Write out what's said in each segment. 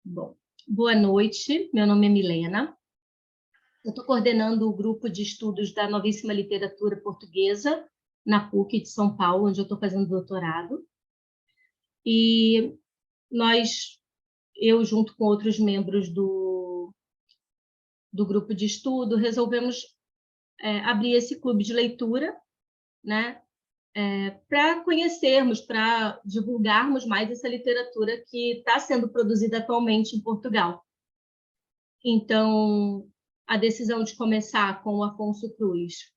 Bom, boa noite, meu nome é Milena. Eu estou coordenando o grupo de estudos da Novíssima Literatura Portuguesa na PUC de São Paulo, onde eu estou fazendo doutorado. E eu junto com outros membros do grupo de estudo, resolvemos abrir esse clube de leitura, né, para conhecermos, para divulgarmos mais essa literatura que está sendo produzida atualmente em Portugal. Então, a decisão de começar com o Afonso Cruz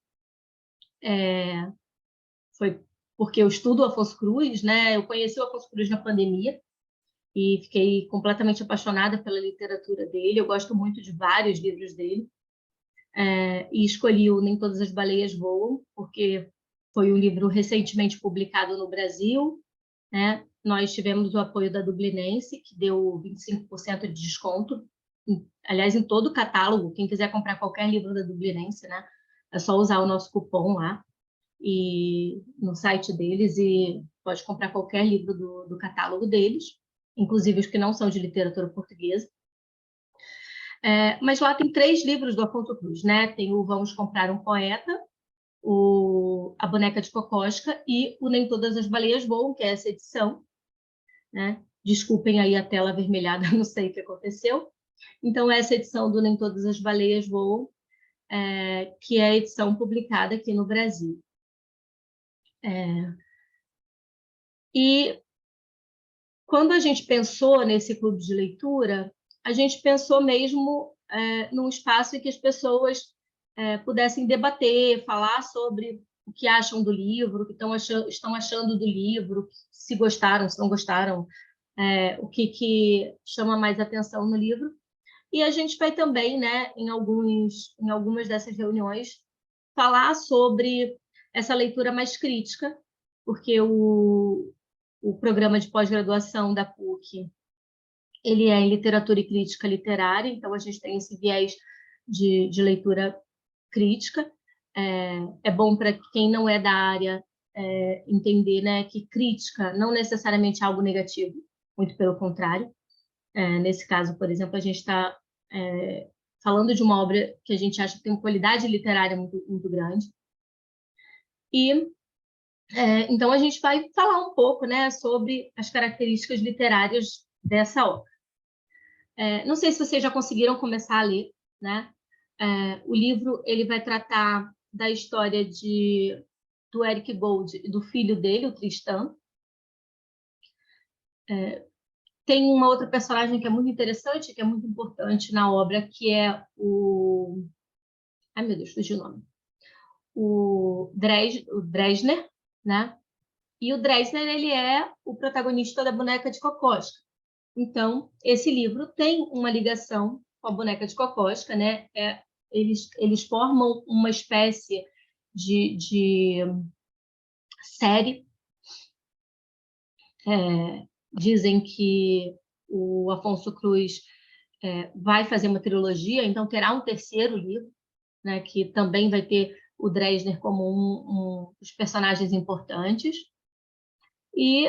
foi porque eu estudo o Afonso Cruz, né? Eu conheci o Afonso Cruz na pandemia e fiquei completamente apaixonada pela literatura dele. Eu gosto muito de vários livros dele. E escolhi o Nem Todas as Baleias Voam, porque foi um livro recentemente publicado no Brasil, né? Nós tivemos o apoio da Dublinense, que deu 25% de desconto, aliás, em todo o catálogo. Quem quiser comprar qualquer livro da Dublinense, né? É só usar o nosso cupom lá e no site deles e pode comprar qualquer livro do catálogo deles, inclusive os que não são de literatura portuguesa. Mas lá tem 3 livros do Afonso Cruz, né? Tem o Vamos Comprar um Poeta, A Boneca de Cocosca e o Nem Todas as Baleias Voam, que é essa edição, né? Desculpem aí a tela avermelhada, não sei o que aconteceu. Então, essa edição do Nem Todas as Baleias Voam, que é a edição publicada aqui no Brasil. E quando a gente pensou nesse clube de leitura, a gente pensou mesmo num espaço em que as pessoas pudessem debater, falar sobre o que acham do livro, o que estão achando do livro, se gostaram, se não gostaram, o que chama mais atenção no livro. E a gente vai também, né, em algumas dessas reuniões, falar sobre essa leitura mais crítica, porque o programa de pós-graduação da PUC ele é em literatura e crítica literária, então a gente tem esse viés de leitura crítica. É bom para quem não é da área entender, né, que crítica não necessariamente é algo negativo, muito pelo contrário. Nesse caso, por exemplo, a gente está falando de uma obra que a gente acha que tem uma qualidade literária muito, muito grande. E então, a gente vai falar um pouco, né, sobre as características literárias dessa obra. Não sei se vocês já conseguiram começar a ler, né? O livro ele vai tratar da história do Eric Gold e do filho dele, o Tristan. Tem uma outra personagem que é muito interessante, que é muito importante na obra, que é o... Ai, meu Deus, fugiu o nome. O Dresner, né? E o Dresner, ele é o protagonista da Boneca de Cocosca. Então, esse livro tem uma ligação com a Boneca de Cocosca, né? Eles formam uma espécie de série. Dizem que o Afonso Cruz vai fazer uma trilogia, então terá um terceiro livro, né? Que também vai ter o Dresner como um dos personagens importantes. E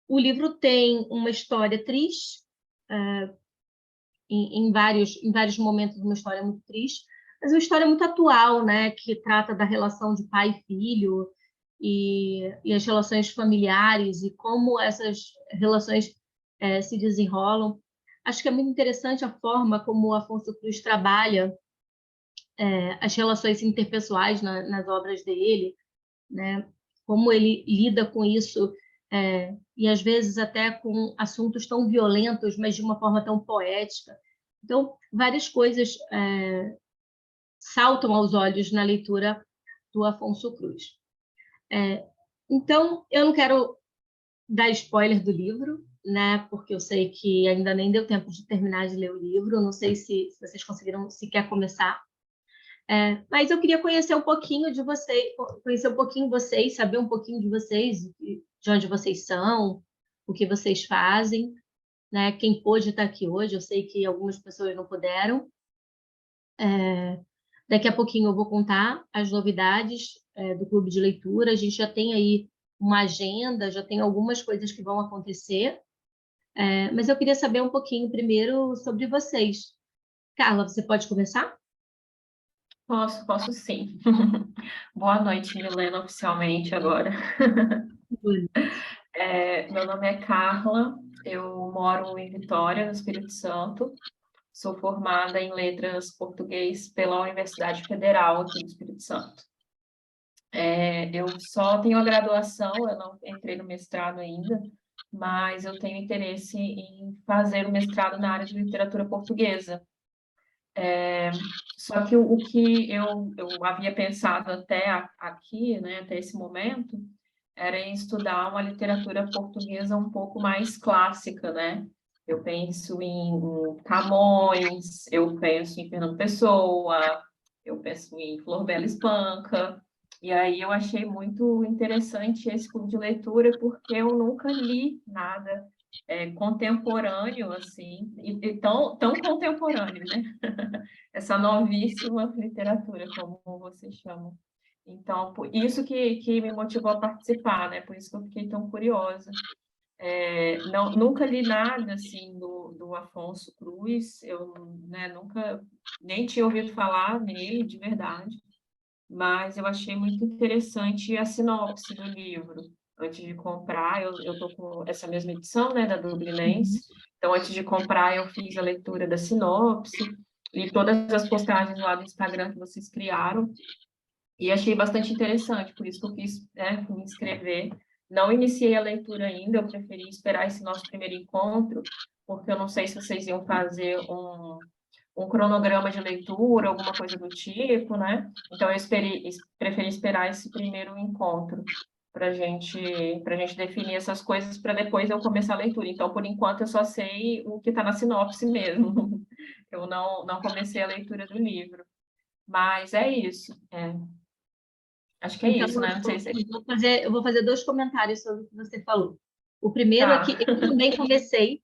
o livro tem uma história triste, em vários momentos, uma história muito triste, mas uma história muito atual, né, que trata da relação de pai e filho e as relações familiares e como essas relações se desenrolam. Acho que é muito interessante a forma como o Afonso Cruz trabalha as relações interpessoais nas obras dele, né? Como ele lida com isso, e às vezes até com assuntos tão violentos, mas de uma forma tão poética. Então, várias coisas saltam aos olhos na leitura do Afonso Cruz. Então, eu não quero dar spoiler do livro, né? Porque eu sei que ainda nem deu tempo de terminar de ler o livro, não sei se vocês conseguiram sequer começar. Mas eu queria conhecer um pouquinho de vocês, saber um pouquinho de vocês, de onde vocês são, o que vocês fazem, né? Quem pôde estar aqui hoje, eu sei que algumas pessoas não puderam. Daqui a pouquinho eu vou contar as novidades do clube de leitura. A gente já tem aí uma agenda, já tenho algumas coisas que vão acontecer, mas eu queria saber um pouquinho primeiro sobre vocês. Carla, você pode começar? Posso sim. Boa noite, Milena, oficialmente agora. Meu nome é Carla, eu moro em Vitória, no Espírito Santo. Sou formada em Letras Português pela Universidade Federal aqui do Espírito Santo. Eu só tenho a graduação, eu não entrei no mestrado ainda, mas eu tenho interesse em fazer o mestrado na área de literatura portuguesa. Só que o que eu havia pensado aqui, né, até esse momento, era em estudar uma literatura portuguesa um pouco mais clássica, né? Eu penso em Camões, eu penso em Fernando Pessoa, eu penso em Flor Bela Espanca, e aí eu achei muito interessante esse clube de leitura, porque eu nunca li nada contemporâneo, assim, e tão contemporâneo, né? Essa novíssima literatura, como vocês chamam. Então, por isso que me motivou a participar, né? Por isso que eu fiquei tão curiosa. Nunca li nada, assim, do Afonso Cruz, eu, né, nunca, nem tinha ouvido falar nele, de verdade, mas eu achei muito interessante a sinopse do livro. Antes de comprar, eu estou com essa mesma edição, né, da Dublinense, então, antes de comprar, eu fiz a leitura da sinopse, li todas as postagens lá do Instagram que vocês criaram, e achei bastante interessante, por isso que eu quis, né, me inscrever. Não iniciei a leitura ainda, eu preferi esperar esse nosso primeiro encontro, porque eu não sei se vocês iam fazer um cronograma de leitura, alguma coisa do tipo, né? Então, preferi esperar esse primeiro encontro para gente definir essas coisas, para depois eu começar a leitura. Então, por enquanto, eu só sei o que está na sinopse mesmo. Eu não comecei a leitura do livro. Mas é isso. Acho que é Então, isso, né? Não sei se... eu vou fazer dois comentários sobre o que você falou. O primeiro é Tá. que eu também comecei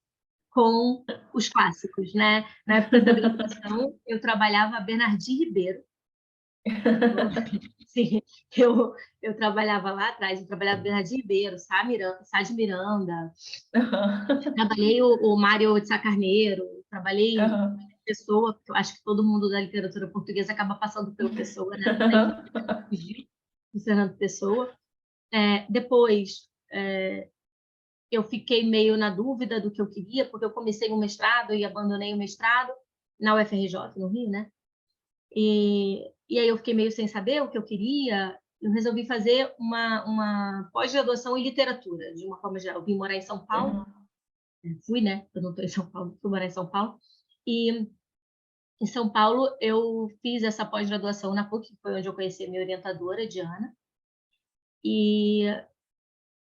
com os clássicos, né? Na época da graduação, eu trabalhava Bernardim Ribeiro. Sim, eu trabalhava lá atrás, eu trabalhava Bernardim Ribeiro, Sá de Miranda, trabalhei o Mário de Sá Carneiro, trabalhei Pessoa, porque eu acho que todo mundo da literatura portuguesa acaba passando pelo Pessoa, né? Não tem como fugir do Fernando Pessoa. Depois, eu fiquei meio na dúvida do que eu queria, porque eu comecei um mestrado e abandonei o mestrado na UFRJ, no Rio, né? E aí eu fiquei meio sem saber o que eu queria. Eu resolvi fazer uma pós-graduação em literatura, de uma forma geral. Eu vim morar em São Paulo, fui, né? Eu não estou em São Paulo, fui morar em São Paulo. E em São Paulo eu fiz essa pós-graduação na PUC, que foi onde eu conheci a minha orientadora, Diana. E,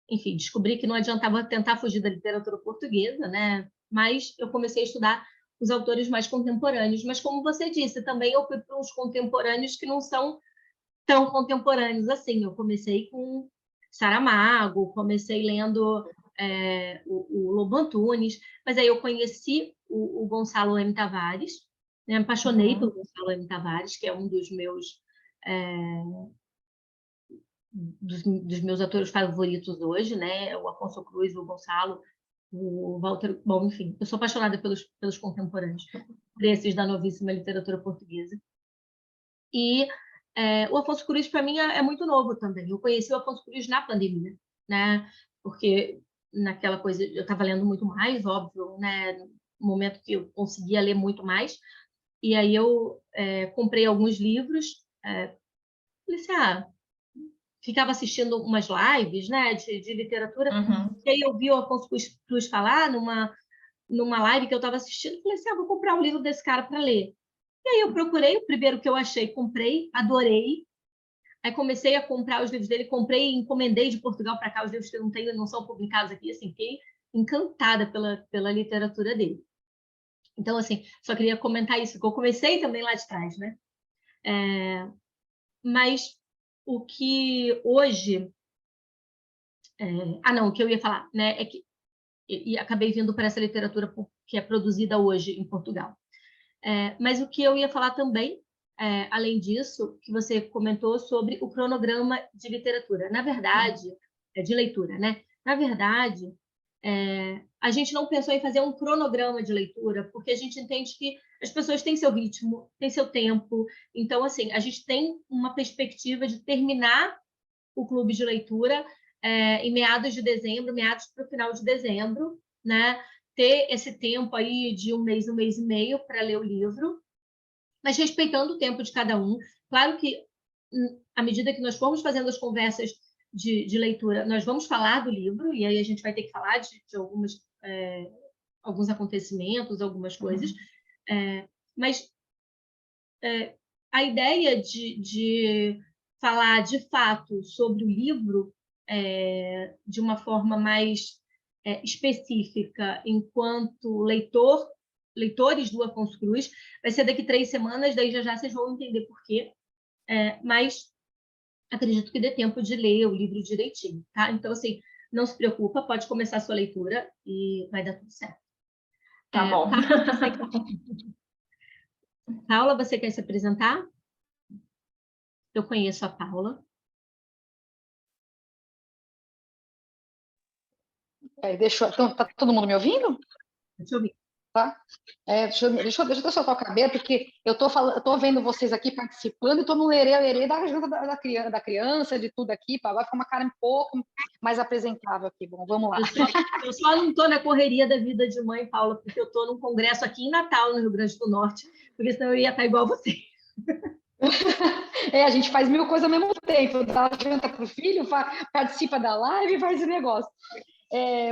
enfim, descobri que não adiantava tentar fugir da literatura portuguesa, né? Mas eu comecei a estudar os autores mais contemporâneos. Mas, como você disse, também eu fui para uns contemporâneos que não são tão contemporâneos assim. Eu comecei com Saramago, comecei lendo o Lobo Antunes, mas aí eu conheci o Gonçalo M. Tavares, né? Me apaixonei pelo Gonçalo M. Tavares, que é um dos meus atores favoritos hoje, né? O Afonso Cruz, o Gonçalo, o Walter, bom, enfim, eu sou apaixonada pelos contemporâneos, por esses da novíssima literatura portuguesa. E o Afonso Cruz, para mim, é muito novo também. Eu conheci o Afonso Cruz na pandemia, né? Porque naquela coisa, eu estava lendo muito mais, óbvio, né? No momento que eu conseguia ler muito mais. E aí eu comprei alguns livros, falei assim, ficava assistindo umas lives, né, de literatura, e aí eu vi o Afonso Cruz falar numa live que eu estava assistindo, falei assim, vou comprar um livro desse cara para ler. E aí eu procurei, o primeiro que eu achei, comprei, adorei. Aí comecei a comprar os livros dele, comprei e encomendei de Portugal para cá os livros que eu não tenho, não são publicados aqui, assim, fiquei encantada pela literatura dele. Então, assim, só queria comentar isso, porque eu comecei também lá de trás, né? Mas o que hoje... não, o que eu ia falar, né, é que e acabei vindo para essa literatura que é produzida hoje em Portugal. Mas o que eu ia falar também, além disso, que você comentou sobre o cronograma de literatura. Na verdade, de leitura, né? Na verdade, a gente não pensou em fazer um cronograma de leitura, porque a gente entende que as pessoas têm seu ritmo, têm seu tempo. Então, assim, a gente tem uma perspectiva de terminar o clube de leitura em meados de dezembro, meados para o final de dezembro, né? Ter esse tempo aí de um mês e meio para ler o livro, mas respeitando o tempo de cada um. Claro que, à medida que nós formos fazendo as conversas de leitura, nós vamos falar do livro, e aí a gente vai ter que falar de alguns acontecimentos, algumas coisas, mas a ideia de falar de fato sobre o livro de uma forma mais específica, enquanto leitores do Afonso Cruz, vai ser daqui 3 semanas, daí já vocês vão entender por quê, mas acredito que dê tempo de ler o livro direitinho, tá? Então, assim, não se preocupa, pode começar a sua leitura e vai dar tudo certo. Tá bom. Paula, você quer se apresentar? Eu conheço a Paula. Então, tá todo mundo me ouvindo? Deixa eu ver. Tá? Deixa eu soltar o cabelo, porque eu tô vendo vocês aqui participando e tô no lerê da ajuda da criança, de tudo aqui, para agora ficar uma cara um pouco mais apresentável aqui. Bom, vamos lá. Eu só não estou na correria da vida de mãe, Paula, porque eu estou num congresso aqui em Natal, no Rio Grande do Norte, porque senão eu ia estar igual você. A gente faz 1000 coisas ao mesmo tempo, dá janta para o filho, participa da live e faz o negócio.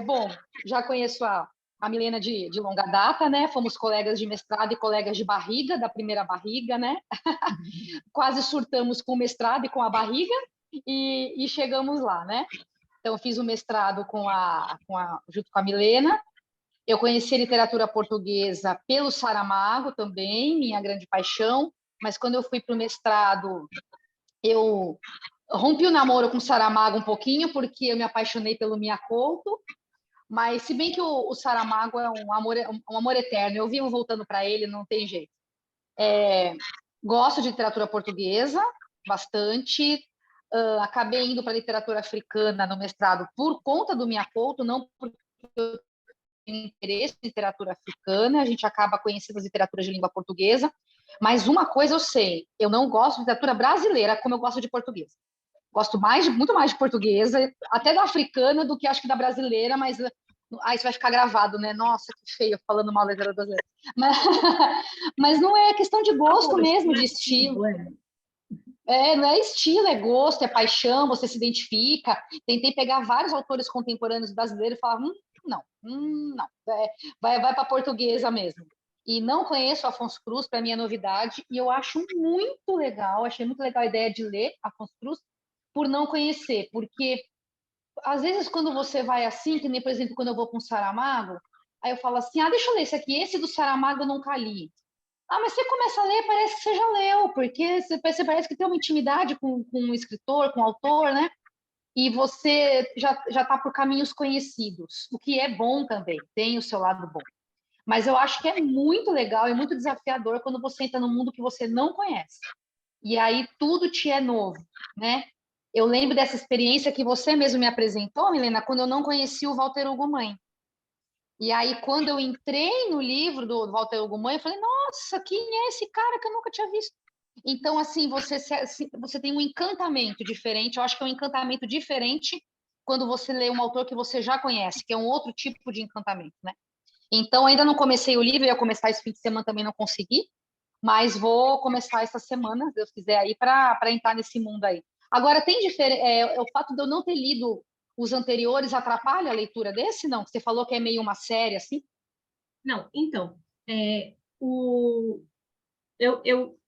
Bom, já conheço a Milena de longa data, né? Fomos colegas de mestrado e colegas de barriga, da primeira barriga, né? Quase surtamos com o mestrado e com a barriga e chegamos lá, né? Então, fiz o mestrado junto com a Milena. Eu conheci a literatura portuguesa pelo Saramago também, minha grande paixão. Mas quando eu fui para o mestrado, eu rompi o namoro com o Saramago um pouquinho, porque eu me apaixonei pelo Mia Couto. Mas, se bem que o Saramago é um amor eterno, eu vivo voltando para ele, não tem jeito. Gosto de literatura portuguesa, bastante. Acabei indo para a literatura africana no mestrado por conta do Mia Couto, não porque eu tenho interesse em literatura africana, a gente acaba conhecendo as literaturas de língua portuguesa. Mas uma coisa eu sei, eu não gosto de literatura brasileira como eu gosto de portuguesa. Gosto muito mais de portuguesa, até da africana do que acho que da brasileira, mas isso vai ficar gravado, né? Nossa, que feio, falando mal da literatura brasileira. Mas não é questão de gosto mesmo, de estilo. Não é estilo, é gosto, é paixão, você se identifica. Tentei pegar vários autores contemporâneos brasileiros e falar, não. Vai para a portuguesa mesmo. E não conheço Afonso Cruz, para mim é novidade, e eu acho muito legal, achei muito legal a ideia de ler Afonso Cruz, por não conhecer, porque às vezes quando você vai assim, que nem, por exemplo, quando eu vou com o Saramago, aí eu falo assim, deixa eu ler esse aqui, esse do Saramago eu nunca li. Mas você começa a ler, parece que você já leu, porque você parece que tem uma intimidade com o escritor, com o autor, né? E você já está por caminhos conhecidos, o que é bom também, tem o seu lado bom. Mas eu acho que é muito legal e muito desafiador quando você entra num mundo que você não conhece. E aí tudo te é novo, né? Eu lembro dessa experiência que você mesmo me apresentou, Milena, quando eu não conhecia o Walter Ugumãe. Mãe. E aí, quando eu entrei no livro do Walter Ugumãe, Mãe, eu falei, nossa, quem é esse cara que eu nunca tinha visto? Então, assim, você tem um encantamento diferente. Eu acho que é um encantamento diferente quando você lê um autor que você já conhece, que é um outro tipo de encantamento, né? Então, ainda não comecei o livro, eu ia começar esse fim de semana, também não consegui, mas vou começar essa semana, se Deus quiser, aí, para entrar nesse mundo aí. Agora, tem o fato de eu não ter lido os anteriores atrapalha a leitura desse, não? Você falou que é meio uma série, assim? Não, então,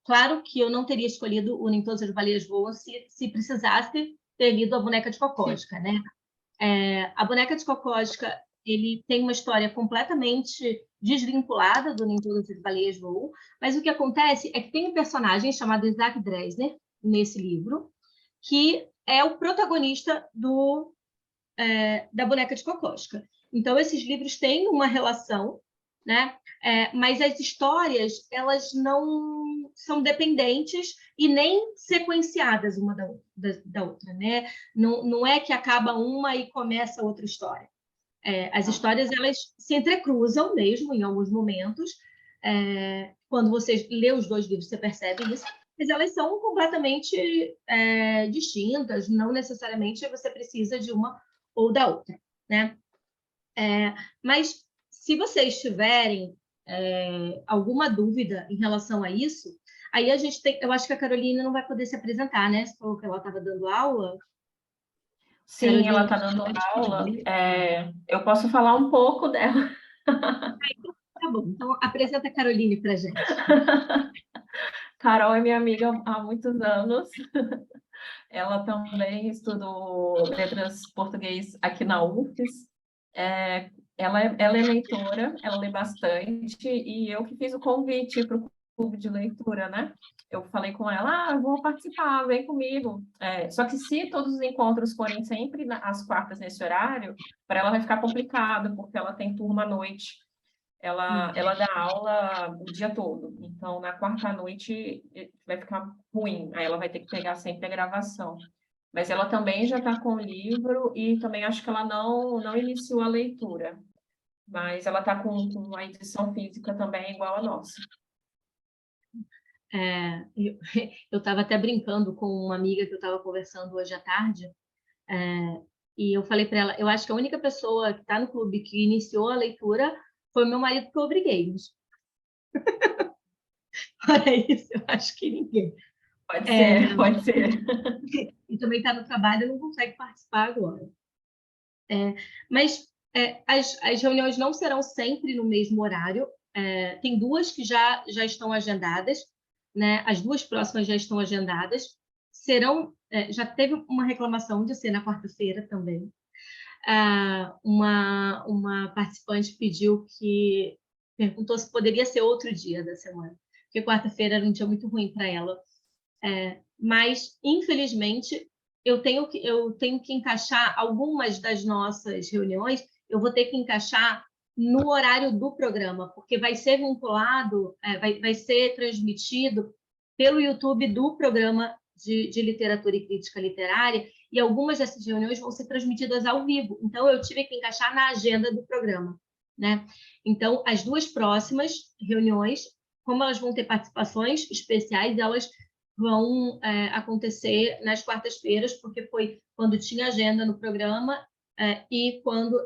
claro que eu não teria escolhido o Nem Todas as Baleias Voam se precisasse ter lido A Boneca de Cocósca, né? A Boneca de Cocósca, ele tem uma história completamente desvinculada do Nem Todas as Baleias Voam, mas o que acontece é que tem um personagem chamado Isaac Dresner, nesse livro, que é o protagonista da Boneca de Cocósca. Então, esses livros têm uma relação, né? Mas as histórias, elas não são dependentes e nem sequenciadas uma da outra, né? Não é que acaba uma e começa outra história. As histórias, elas se entrecruzam mesmo em alguns momentos. Quando você lê os dois livros, você percebe isso, mas elas são completamente distintas, não necessariamente você precisa de uma ou da outra, né? Mas se vocês tiverem alguma dúvida em relação a isso, aí a gente tem, eu acho que a Carolina não vai poder se apresentar, né? Você falou que ela estava dando aula. Sim, Carolina, ela está dando aula. Eu posso falar um pouco dela. tá bom, então apresenta a Caroline para a gente. Carol é minha amiga há muitos anos. Ela também estudou letras português aqui na UFES. Ela é leitora, ela lê bastante, e eu que fiz o convite para o clube de leitura, né? Eu falei com ela, eu vou participar, vem comigo. Só que se todos os encontros forem sempre às quartas nesse horário, para ela vai ficar complicado, porque ela tem turma à noite. Ela dá aula o dia todo. Então, na quarta noite vai ficar ruim. Aí ela vai ter que pegar sempre a gravação. Mas ela também já está com o livro e também acho que ela não iniciou a leitura. Mas ela está com a edição física também igual a nossa. Eu estava até brincando com uma amiga que eu estava conversando hoje à tarde, e eu falei para ela, eu acho que a única pessoa que está no clube que iniciou a leitura foi meu marido, que eu obriguei. Para isso, eu acho que ninguém. Pode ser. E também está no trabalho e não consegue participar agora. Mas as reuniões não serão sempre no mesmo horário. Tem duas que já estão agendadas, né? As duas próximas já estão agendadas. Já teve uma reclamação de ser na quarta-feira também. Uma participante perguntou se poderia ser outro dia da semana, porque quarta-feira era um dia muito ruim para ela. Mas, infelizmente, eu tenho que encaixar algumas das nossas reuniões, eu vou ter que encaixar no horário do programa, porque vai ser vinculado, vai ser transmitido pelo YouTube do programa de literatura e crítica literária, e algumas dessas reuniões vão ser transmitidas ao vivo. Então, eu tive que encaixar na agenda do programa, né? Então, as duas próximas reuniões, como elas vão ter participações especiais, elas vão acontecer nas quartas-feiras, porque foi quando tinha agenda no programa e quando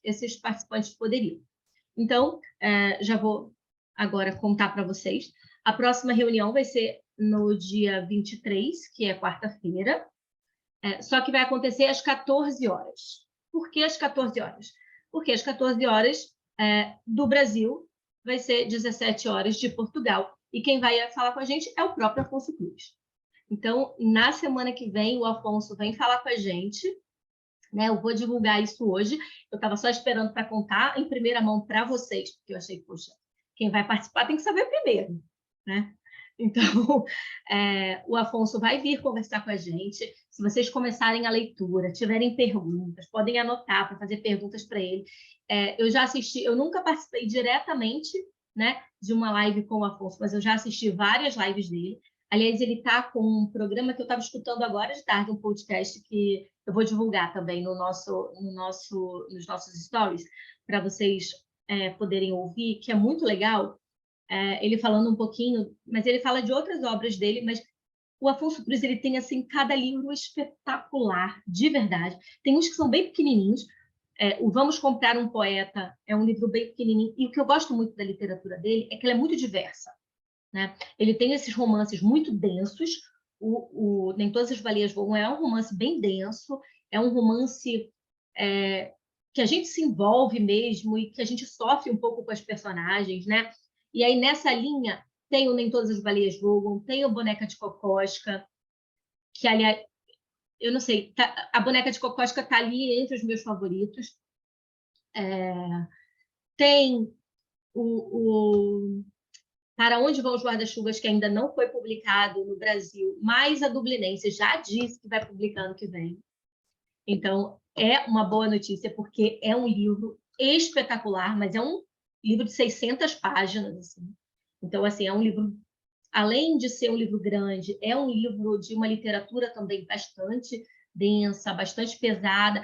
esses participantes poderiam. Então, já vou agora contar para vocês. A próxima reunião vai ser no dia 23, que é quarta-feira, só que vai acontecer às 14 horas. Por que às 14 horas? Porque às 14 horas do Brasil vai ser 17 horas de Portugal. E quem vai falar com a gente é o próprio Afonso Cruz. Então, na semana que vem, o Afonso vem falar com a gente, né? Eu vou divulgar isso hoje. Eu estava só esperando para contar em primeira mão para vocês, porque eu achei, poxa, quem vai participar tem que saber primeiro, né? Então, o Afonso vai vir conversar com a gente. Se vocês começarem a leitura, tiverem perguntas, podem anotar para fazer perguntas para ele. Eu já assisti, eu nunca participei diretamente, né, de uma live com o Afonso, mas eu já assisti várias lives dele. Aliás, ele está com um programa que eu estava escutando agora de tarde, um podcast que eu vou divulgar também nos nossos stories, para vocês poderem ouvir, que é muito legal. Ele falando um pouquinho, mas ele fala de outras obras dele, mas o Afonso Cruz, ele tem, assim, cada livro espetacular, de verdade. Tem uns que são bem pequenininhos. O Vamos Comprar um Poeta é um livro bem pequenininho, e o que eu gosto muito da literatura dele é que ela é muito diversa, né? Ele tem esses romances muito densos, Nem Todas as Baleias Voam é um romance bem denso, é um romance que a gente se envolve mesmo e que a gente sofre um pouco com as personagens, né? E aí, nessa linha, tem o Nem Todas as Baleias Voam, tem o Boneca de Cocosca, que, aliás, eu não sei, a Boneca de Cocosca está ali entre os meus favoritos. Tem o Para Onde Vão os Guarda-Chuvas, que ainda não foi publicado no Brasil, mas a Dublinense já disse que vai publicar ano que vem. Então, é uma boa notícia, porque é um livro espetacular, mas é um livro de 600 páginas. Assim. Então, assim, é um livro, além de ser um livro grande, é um livro de uma literatura também bastante densa, bastante pesada.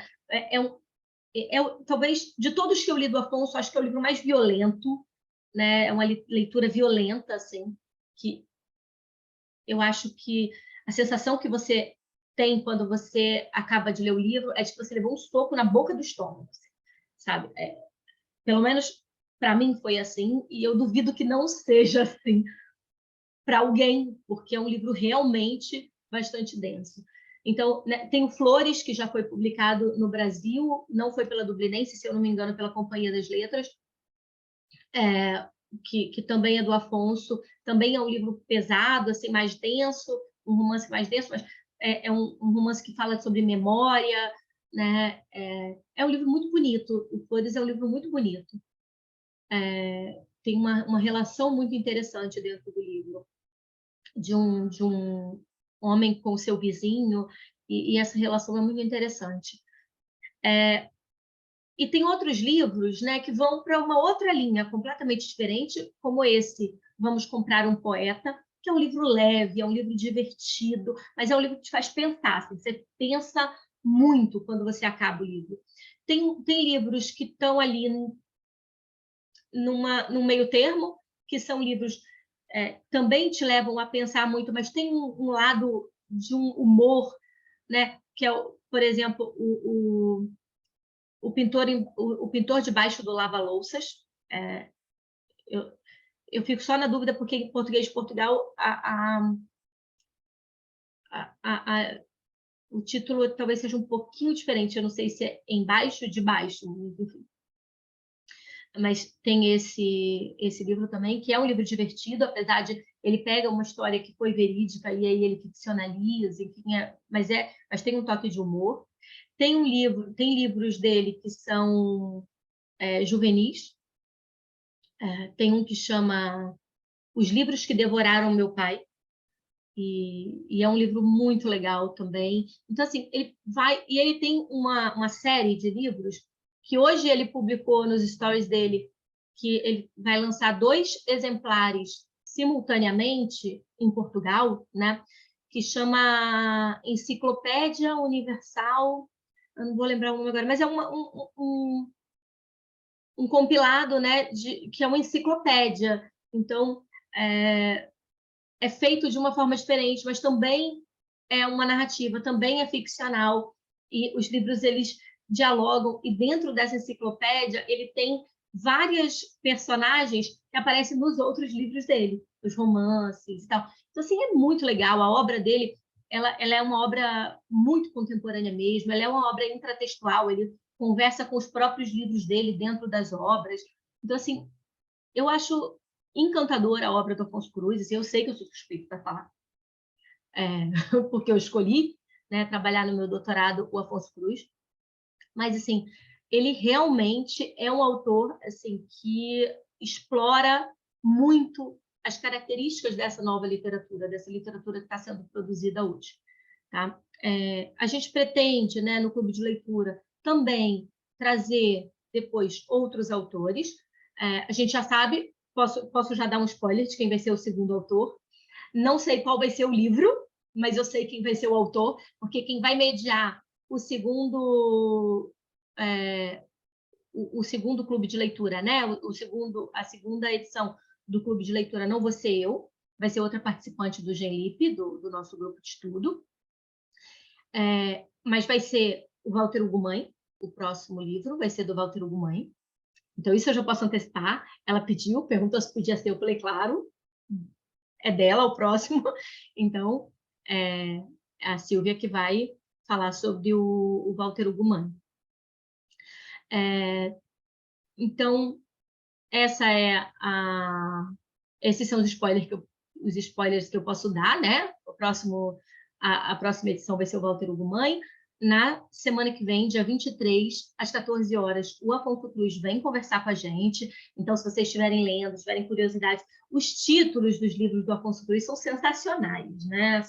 Talvez, de todos que eu li do Afonso, acho que é o livro mais violento, né? É uma leitura violenta, assim, que eu acho que a sensação que você tem quando você acaba de ler o livro é de que você levou um soco na boca do estômago, sabe? Pelo menos para mim foi assim, e eu duvido que não seja assim para alguém, porque é um livro realmente bastante denso. Então, né, tem o Flores, que já foi publicado no Brasil, não foi pela Dublinense, se eu não me engano, pela Companhia das Letras, que também é do Afonso, também é um livro pesado, assim, mais denso, um romance mais denso, mas é um romance que fala sobre memória, né? É um livro muito bonito, o Flores é um livro muito bonito. Tem uma relação muito interessante dentro do livro, de um homem com o seu vizinho, e essa relação é muito interessante. E tem outros livros, né, que vão para uma outra linha completamente diferente, como esse, Vamos Comprar um Poeta, que é um livro leve, é um livro divertido, mas é um livro que te faz pensar. Assim, você pensa muito quando você acaba o livro. Tem livros que estão ali num meio termo, que são livros também te levam a pensar muito, mas tem um lado de um humor, né, que é, por exemplo, o pintor debaixo do lava-louças. Eu fico só na dúvida porque em português de Portugal o título talvez seja um pouquinho diferente. Eu não sei se é embaixo de baixo, enfim. Mas tem esse livro também, que é um livro divertido, apesar de ele pega uma história que foi verídica e aí ele ficcionaliza, enfim, mas tem um toque de humor. Tem livros dele que são juvenis. Tem um que chama Os Livros que Devoraram Meu Pai, e é um livro muito legal também. Então, assim, ele tem uma série de livros que hoje ele publicou nos stories dele, que ele vai lançar 2 exemplares simultaneamente em Portugal, né? Que chama Enciclopédia Universal, eu não vou lembrar o nome agora, mas é um compilado, né, que é uma enciclopédia. Então, é feito de uma forma diferente, mas também é uma narrativa, também é ficcional, e os livros eles dialogam, e dentro dessa enciclopédia ele tem várias personagens que aparecem nos outros livros dele, os romances e tal. Então, assim, é muito legal. A obra dele, ela é uma obra muito contemporânea mesmo, ela é uma obra intratextual, ele conversa com os próprios livros dele dentro das obras. Então, assim, eu acho encantadora a obra do Afonso Cruz, assim, eu sei que eu sou suspeita para falar, porque eu escolhi, né, trabalhar no meu doutorado o Afonso Cruz, mas assim, ele realmente é um autor assim que explora muito as características dessa nova literatura, dessa literatura que está sendo produzida hoje. Tá? A gente pretende, né, no Clube de Leitura, também trazer depois outros autores. A gente já sabe, posso já dar um spoiler de quem vai ser o segundo autor. Não sei qual vai ser o livro, mas eu sei quem vai ser o autor, porque quem vai mediar o segundo clube de leitura, né? A segunda edição do clube de leitura não vou ser eu, vai ser outra participante do GenLip, do nosso grupo de estudo. Mas vai ser o Walter Ugumãe, o próximo livro vai ser do Walter Ugumãe. Então, isso eu já posso antecipar. Ela pediu, perguntou se podia ser, eu falei, claro, é dela o próximo. Então, é a Silvia que vai falar sobre o Walter Ugumãe. Então, esses são os spoilers que eu posso dar, né? A próxima edição vai ser o Walter Ugumãe. Na semana que vem, dia 23, às 14 horas, o Afonso Cruz vem conversar com a gente. Então, se vocês estiverem lendo, tiverem curiosidade, os títulos dos livros do Afonso Cruz são sensacionais, né?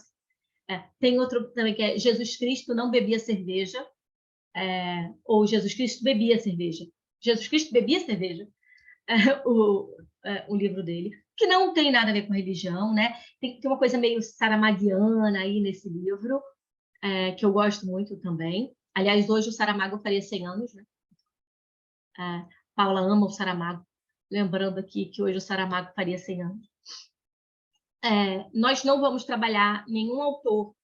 Tem outro também que é Jesus Cristo não bebia cerveja, ou Jesus Cristo bebia cerveja. Jesus Cristo bebia cerveja. o livro dele, que não tem nada a ver com religião, né? Tem uma coisa meio saramaguiana aí nesse livro, que eu gosto muito também. Aliás, hoje o Saramago faria 100 anos, né? Paula ama o Saramago, lembrando aqui que hoje o Saramago faria 100 anos. Nós não vamos trabalhar nenhum autor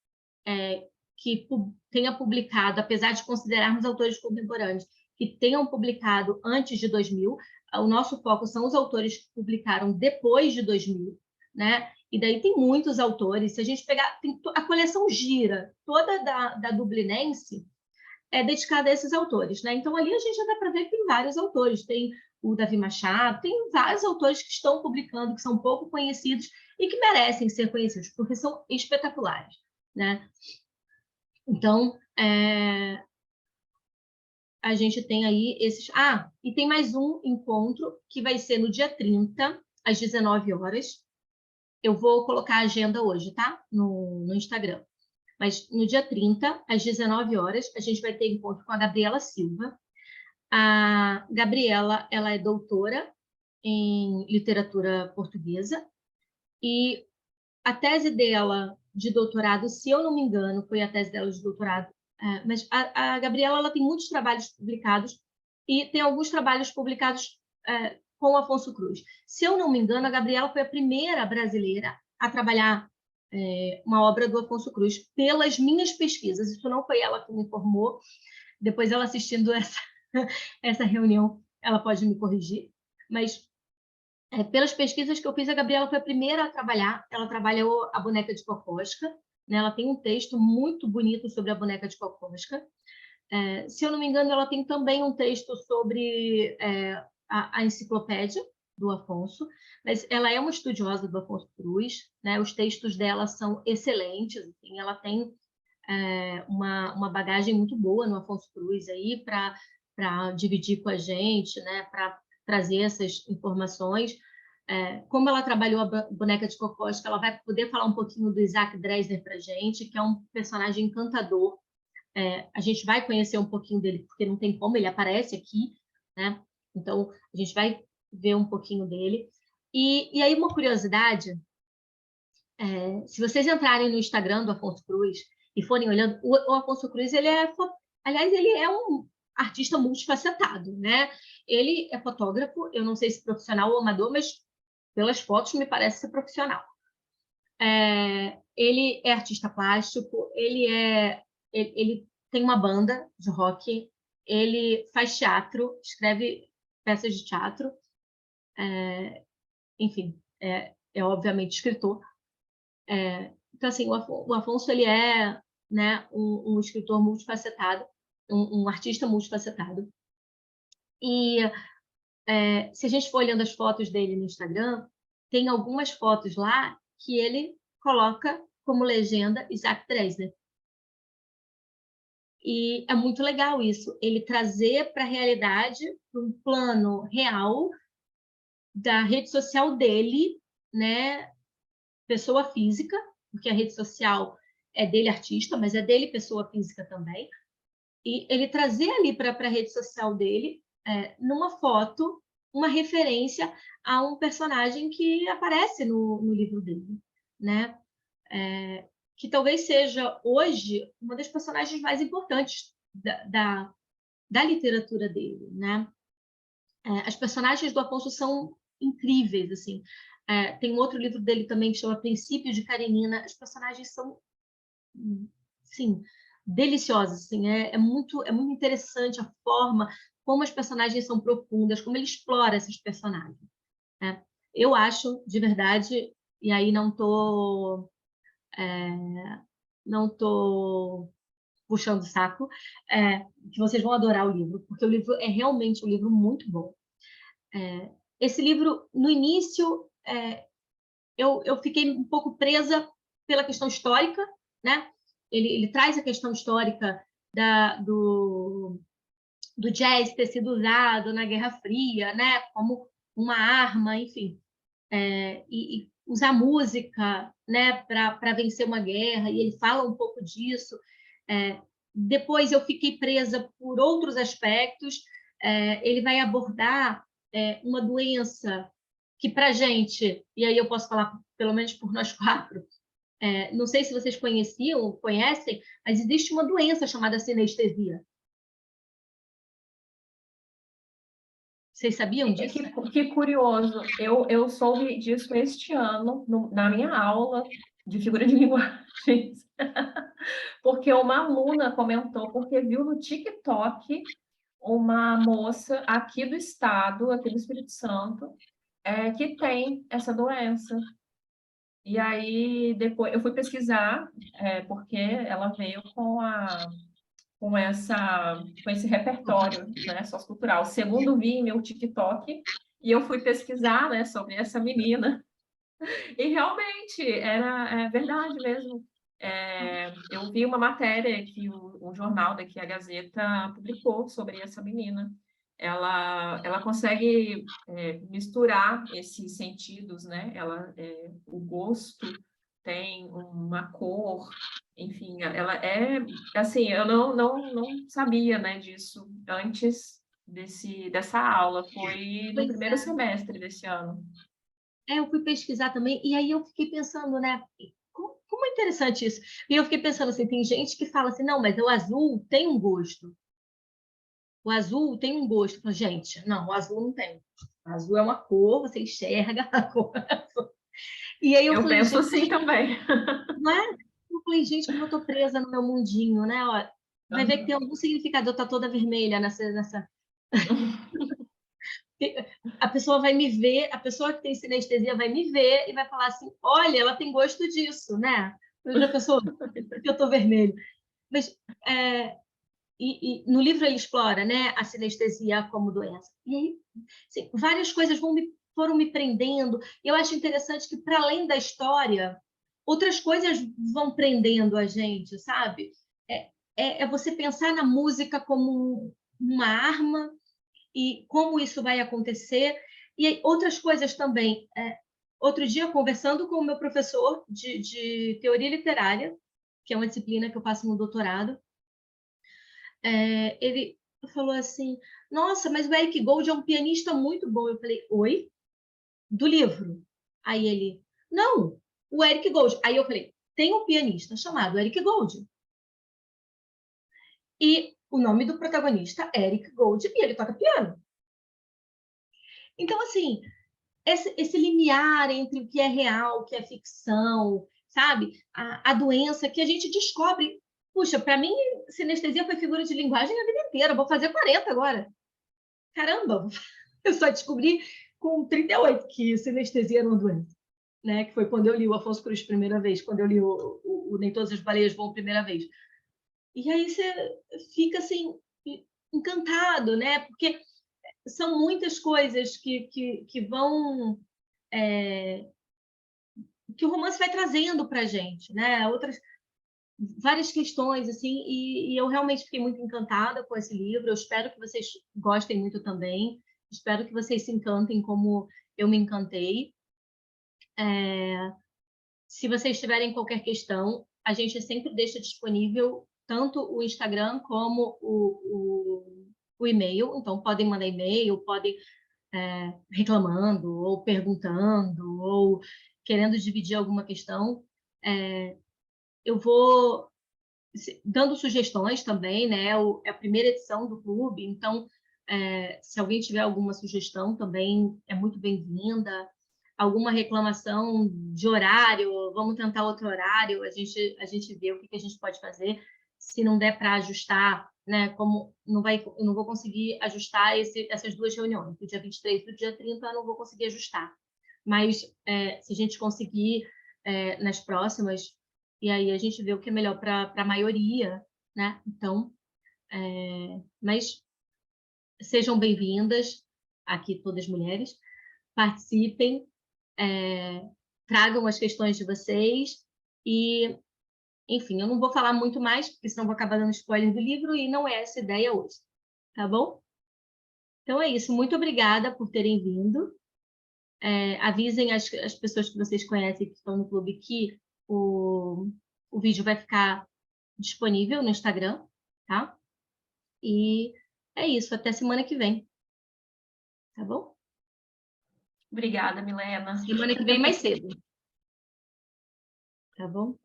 que tenha publicado, apesar de considerarmos autores contemporâneos, que tenham publicado antes de 2000, o nosso foco são os autores que publicaram depois de 2000, né? E daí tem muitos autores, se a gente pegar, a coleção Gira, toda da Dublinense, é dedicada a esses autores, né? Então, ali a gente já dá para ver que tem vários autores, tem o Davi Machado, tem vários autores que estão publicando, que são pouco conhecidos e que merecem ser conhecidos, porque são espetaculares, né? Então, a gente tem aí esses... e tem mais um encontro que vai ser no dia 30, às 19 horas. Eu vou colocar a agenda hoje, tá? No Instagram. Mas no dia 30, às 19 horas, a gente vai ter encontro com a Gabriela Silva. A Gabriela, ela é doutora em literatura portuguesa e a tese dela de doutorado, se eu não me engano, foi a tese dela de doutorado, mas a Gabriela ela tem muitos trabalhos publicados e tem alguns trabalhos publicados com o Afonso Cruz. Se eu não me engano, a Gabriela foi a primeira brasileira a trabalhar uma obra do Afonso Cruz, pelas minhas pesquisas. Isso não foi ela que me informou. Depois, ela assistindo essa reunião, ela pode me corrigir. Mas, pelas pesquisas que eu fiz, a Gabriela foi a primeira a trabalhar. Ela trabalhou a boneca de Kokoschka, né? Ela tem um texto muito bonito sobre a boneca de Kokoschka. Se eu não me engano, ela tem também um texto sobre a enciclopédia do Afonso, mas ela é uma estudiosa do Afonso Cruz, né? Os textos dela são excelentes, assim, ela tem uma bagagem muito boa no Afonso Cruz aí para dividir com a gente, né? Para trazer essas informações. Como ela trabalhou a boneca de Kokoschka, ela vai poder falar um pouquinho do Isaac Dresner para a gente, que é um personagem encantador. A gente vai conhecer um pouquinho dele, porque não tem como, ele aparece aqui, né? Então, a gente vai ver um pouquinho dele. E aí, uma curiosidade, se vocês entrarem no Instagram do Afonso Cruz e forem olhando, o Afonso Cruz, aliás, ele é um artista multifacetado, né? Ele é fotógrafo, eu não sei se profissional ou amador, mas pelas fotos me parece ser profissional. Ele é artista plástico, ele tem uma banda de rock, ele faz teatro, escreve peças de teatro, enfim, é obviamente escritor. Então, assim, o Afonso, ele é, né, um escritor multifacetado, um artista multifacetado. E se a gente for olhando as fotos dele no Instagram, tem algumas fotos lá que ele coloca como legenda Isaac Dresner. E é muito legal isso, ele trazer para a realidade, para um plano real da rede social dele, né, pessoa física, porque a rede social é dele artista, mas é dele pessoa física também, e ele trazer ali para a rede social dele, numa foto, uma referência a um personagem que aparece no livro dele, né? Que talvez seja, hoje, uma das personagens mais importantes da literatura dele, né? As personagens do Afonso são incríveis, assim. Tem um outro livro dele também que chama Princípio de Karenina. As personagens são, sim, deliciosas, assim. É muito interessante a forma como as personagens são profundas, como ele explora esses personagens, né? Eu acho, de verdade, e aí não estou puxando o saco, que vocês vão adorar o livro, porque o livro é realmente um livro muito bom. Esse livro, no início, eu fiquei um pouco presa pela questão histórica, né? Ele traz a questão histórica do jazz ter sido usado na Guerra Fria, né? Como uma arma, enfim. E usar música, né, para vencer uma guerra, e ele fala um pouco disso. Depois eu fiquei presa por outros aspectos. Ele vai abordar uma doença que para a gente, e aí eu posso falar pelo menos por nós quatro, não sei se vocês conheciam ou conhecem, mas existe uma doença chamada sinestesia. Vocês sabiam disso? Que curioso, eu soube disso este ano, na minha aula de figura de linguagem, porque uma aluna comentou, porque viu no TikTok uma moça aqui do estado, aqui do Espírito Santo, que tem essa doença. E aí, depois, eu fui pesquisar, porque ela veio com esse repertório, né, sociocultural. Segundo vi em meu TikTok, e eu fui pesquisar, né, sobre essa menina. E realmente, é verdade mesmo. Eu vi uma matéria que o jornal daqui, a Gazeta, publicou sobre essa menina. Ela consegue misturar esses sentidos, né? O gosto tem uma cor, enfim, ela assim, eu não sabia, né, disso antes dessa aula, foi no primeiro semestre desse ano. Eu fui pesquisar também, e aí eu fiquei pensando, né? Como é interessante isso. E eu fiquei pensando assim, tem gente que fala assim, não, mas o azul tem um gosto. O azul tem um gosto. Eu falo, gente, não, o azul não tem. O azul é uma cor, você enxerga a cor. E aí eu falei, penso gente, assim também. não é? Eu falei, gente, como eu tô presa no meu mundinho, né? Ó, vai ver que tem algum significado, eu tá toda vermelha nessa... A pessoa vai me ver, a pessoa que tem sinestesia vai me ver e vai falar assim, olha, ela tem gosto disso, né? Eu já pensou que eu tô vermelho. Mas no livro ele explora, né, a sinestesia como doença. E aí, assim, várias coisas foram me prendendo. E eu acho interessante que, para além da história, outras coisas vão prendendo a gente, sabe? É você pensar na música como uma arma e como isso vai acontecer. E aí, outras coisas também. Outro dia, conversando com o meu professor de teoria literária, que é uma disciplina que eu faço no doutorado, ele falou assim, nossa, mas o Eric Gold é um pianista muito bom. Eu falei, oi? Do livro. Aí ele, não, o Eric Gold. Aí eu falei, tem um pianista chamado Eric Gold. E o nome do protagonista é Eric Gold e ele toca piano. Então, assim, esse limiar entre o que é real, o que é ficção, sabe? A doença que a gente descobre. Puxa, para mim, sinestesia foi figura de linguagem a vida inteira. Vou fazer 40 agora. Caramba, eu só descobri com 38 que sinestesia era uma doença. Né? Que foi quando eu li o Afonso Cruz primeira vez, quando eu li o Nem Todas as Baleias Voam primeira vez. E aí você fica assim, encantado, né? Porque são muitas coisas que vão... que o romance vai trazendo para a gente, né? Várias questões, assim, e eu realmente fiquei muito encantada com esse livro. Eu espero que vocês gostem muito também. Espero que vocês se encantem como eu me encantei. Se vocês tiverem qualquer questão, a gente sempre deixa disponível tanto o Instagram como o e-mail. Então, podem mandar e-mail, podem reclamando, ou perguntando, ou querendo dividir alguma questão. Eu vou dando sugestões também, né? É a primeira edição do clube, então, se alguém tiver alguma sugestão também é muito bem-vinda. Alguma reclamação de horário, vamos tentar outro horário, a gente vê o que a gente pode fazer. Se não der para ajustar, né? Como eu não vou conseguir ajustar essas duas reuniões, do dia 23 e do dia 30, eu não vou conseguir ajustar. Mas se a gente conseguir nas próximas, e aí a gente vê o que é melhor para a maioria, né? Então, mas sejam bem-vindas aqui, todas mulheres, participem, tragam as questões de vocês e, enfim, eu não vou falar muito mais, porque senão vou acabar dando spoiler do livro e não é essa a ideia hoje, tá bom? Então é isso, muito obrigada por terem vindo. Avisem as pessoas que vocês conhecem que estão no clube que o vídeo vai ficar disponível no Instagram, tá? E é isso, até semana que vem, tá bom? Obrigada, Milena. Semana que vem mais cedo. Tá bom?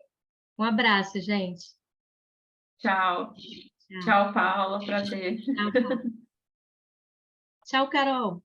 Um abraço, gente. Tchau. Tchau. Tchau, Paula. Prazer. Tchau, Carol.